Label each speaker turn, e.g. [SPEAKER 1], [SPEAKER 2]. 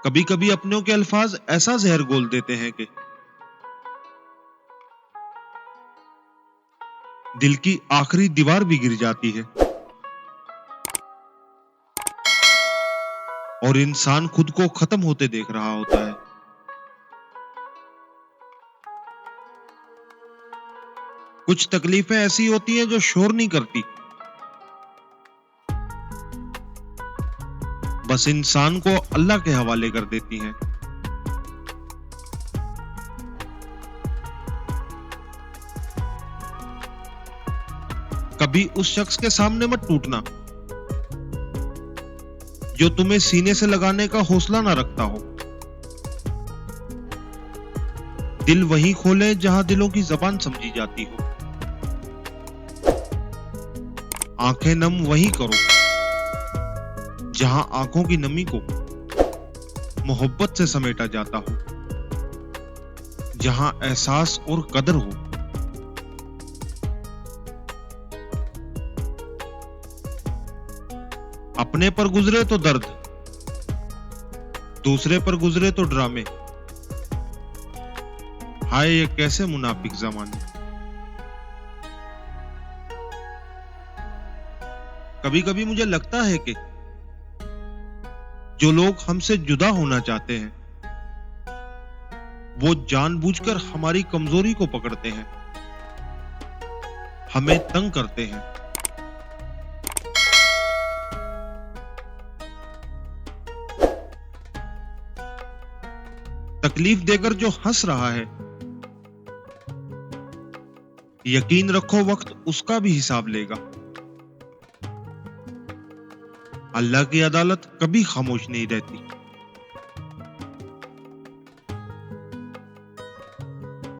[SPEAKER 1] कभी कभी अपनों के अल्फाज ऐसा जहर घोल देते हैं कि दिल की आखिरी दीवार भी गिर जाती है और इंसान खुद को खत्म होते देख रहा होता है। कुछ तकलीफें ऐसी होती हैं जो शोर नहीं करती, बस इंसान को अल्लाह के हवाले कर देती हैं। कभी उस शख्स के सामने मत टूटना जो तुम्हें सीने से लगाने का हौसला ना रखता हो। दिल वहीं खोले जहां दिलों की जबान समझी जाती हो। आंखें नम वहीं करो जहां आंखों की नमी को मोहब्बत से समेटा जाता हो, जहां एहसास और कदर हो। अपने पर गुजरे तो दर्द, दूसरे पर गुजरे तो ड्रामे। हाय ये कैसे मुनाफिक जमाने। कभी कभी मुझे लगता है कि जो लोग हमसे जुदा होना चाहते हैं वो जानबूझकर हमारी कमजोरी को पकड़ते हैं, हमें तंग करते हैं। तकलीफ देकर जो हंस रहा है, यकीन रखो वक्त उसका भी हिसाब लेगा। अल्लाह की अदालत कभी खामोश नहीं रहती।